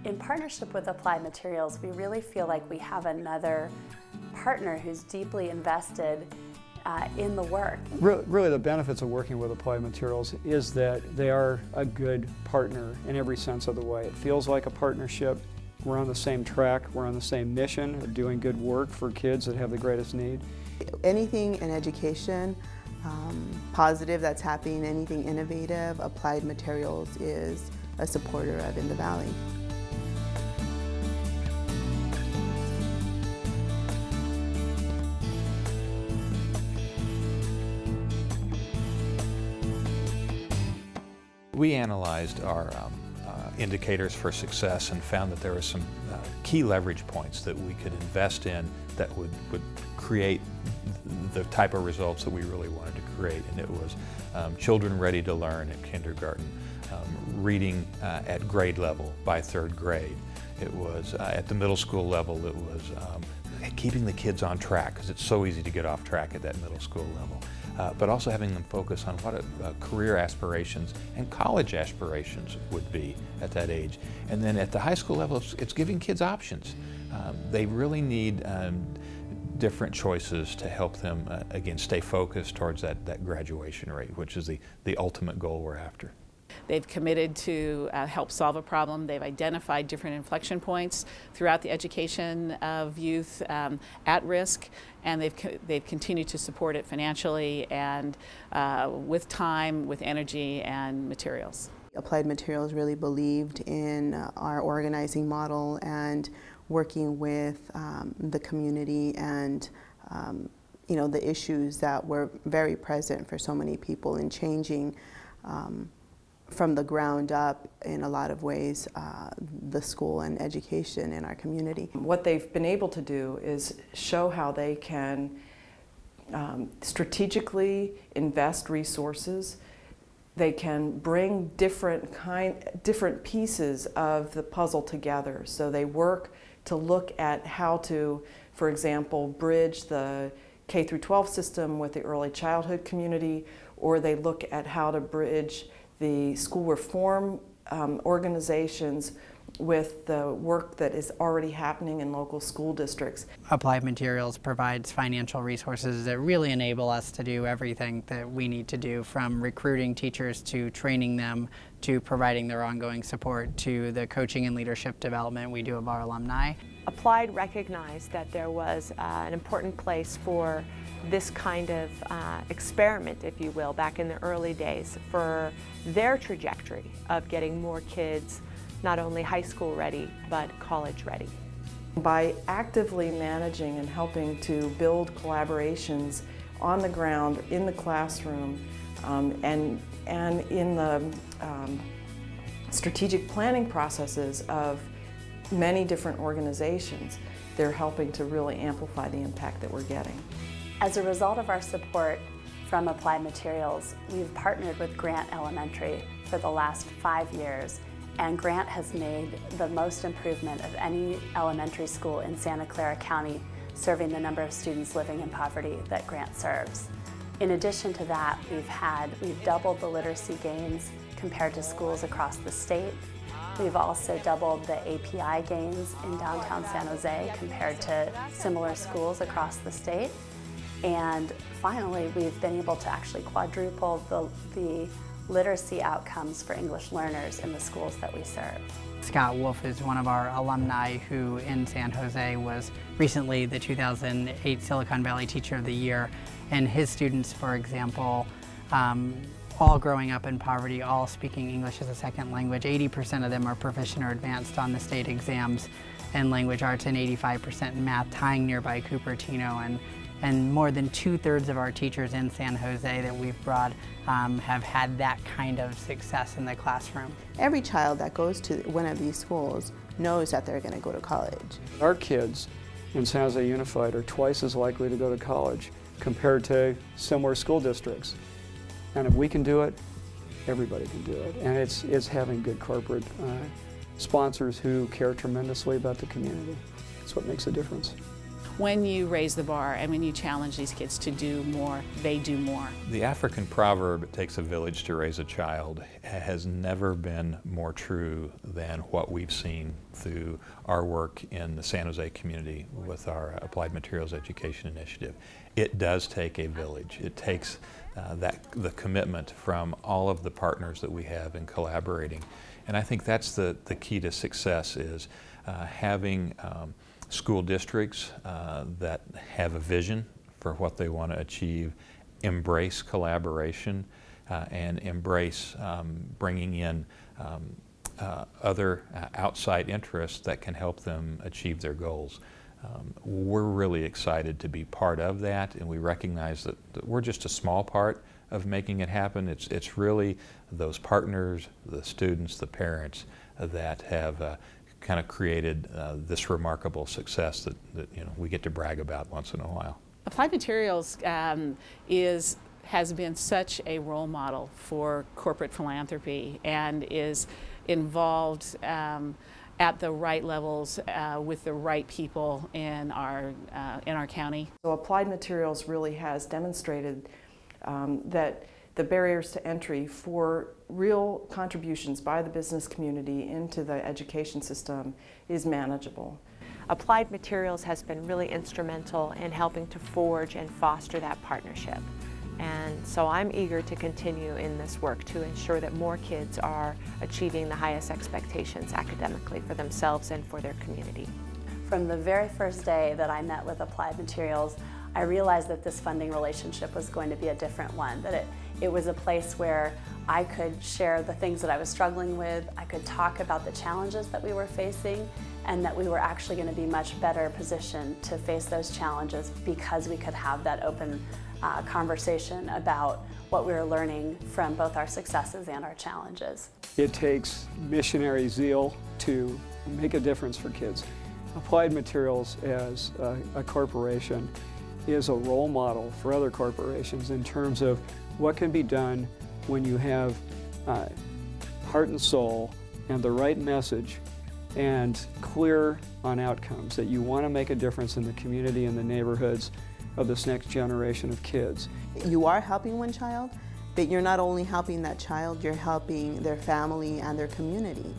In partnership with Applied Materials, we really feel like we have another partner who's deeply invested in the work. Really the benefits of working with Applied Materials is that they are a good partner in every sense of the way. It feels like a partnership. We're on the same track, we're on the same mission of doing good work for kids that have the greatest need. Anything in education, positive that's happening, anything innovative, Applied Materials is a supporter of in the Valley. We analyzed our indicators for success and found that there were some key leverage points that we could invest in that would create the type of results that we really wanted to create. And it was children ready to learn in kindergarten, reading at grade level by third grade. It was at the middle school level, it was keeping the kids on track, because it's so easy to get off track at that middle school level. But also having them focus on what career aspirations and college aspirations would be at that age. And then at the high school level, it's giving kids options. They really need different choices to help them, again, stay focused towards that graduation rate, which is the ultimate goal we're after. They've committed to help solve a problem. They've identified different inflection points throughout the education of youth at risk, and they've continued to support it financially and with time, with energy and materials. Applied Materials really believed in our organizing model and working with the community and you know, the issues that were very present for so many people in changing from the ground up, in a lot of ways, the school and education in our community. What they've been able to do is show how they can strategically invest resources. They can bring different pieces of the puzzle together. So they work to look at how to, for example, bridge the K-12 system with the early childhood community, or they look at how to bridge the school reform organizations with the work that is already happening in local school districts. Applied Materials provides financial resources that really enable us to do everything that we need to do, from recruiting teachers to training them to providing their ongoing support to the coaching and leadership development we do of our alumni. Applied recognized that there was an important place for this kind of experiment, if you will, back in the early days for their trajectory of getting more kids not only high school ready, but college ready. By actively managing and helping to build collaborations on the ground, in the classroom, and in the strategic planning processes of many different organizations, they're helping to really amplify the impact that we're getting. As a result of our support from Applied Materials, we've partnered with Grant Elementary for the last 5 years, and Grant has made the most improvement of any elementary school in Santa Clara County, serving the number of students living in poverty that Grant serves. In addition to that, we've doubled the literacy gains compared to schools across the state. We've also doubled the API gains in downtown San Jose compared to similar schools across the state. And finally, we've been able to actually quadruple the literacy outcomes for English learners in the schools that we serve. Scott Wolf is one of our alumni who in San Jose was recently the 2008 Silicon Valley Teacher of the Year. And his students, for example, all growing up in poverty, all speaking English as a second language. 80% of them are proficient or advanced on the state exams in language arts and 85% in math, tying nearby Cupertino. And more than 2/3 of our teachers in San Jose that we've brought have had that kind of success in the classroom. Every child that goes to one of these schools knows that they're going to go to college. Our kids in San Jose Unified are twice as likely to go to college compared to similar school districts. And if we can do it, everybody can do it. And it's having good corporate sponsors who care tremendously about the community. That's what makes a difference. when you raise the bar and when you challenge these kids to do more, they do more. The African proverb, "It takes a village to raise a child," has never been more true than what we've seen through our work in the San Jose community with our Applied Materials Education Initiative. It does take a village. It takes the commitment from all of the partners that we have in collaborating. And I think that's the key to success, is having school districts that have a vision for what they want to achieve, embrace collaboration, and embrace bringing in other outside interests that can help them achieve their goals. We're really excited to be part of that, and we recognize that we're just a small part of making it happen. It's really those partners, the students, the parents that have kind of created this remarkable success that we get to brag about once in a while. Applied Materials has been such a role model for corporate philanthropy and is involved at the right levels with the right people in our county. So Applied Materials really has demonstrated that the barriers to entry for real contributions by the business community into the education system is manageable. Applied Materials has been really instrumental in helping to forge and foster that partnership. And so I'm eager to continue in this work to ensure that more kids are achieving the highest expectations academically for themselves and for their community. From the very first day that I met with Applied Materials, I realized that this funding relationship was going to be a different one, that it was a place where I could share the things that I was struggling with, I could talk about the challenges that we were facing, and that we were actually going to be much better positioned to face those challenges because we could have that open conversation about what we were learning from both our successes and our challenges. It takes missionary zeal to make a difference for kids. Applied Materials as a corporation is a role model for other corporations in terms of what can be done when you have heart and soul and the right message and clear on outcomes, that you want to make a difference in the community and the neighborhoods of this next generation of kids. You are helping one child, but you're not only helping that child, you're helping their family and their community.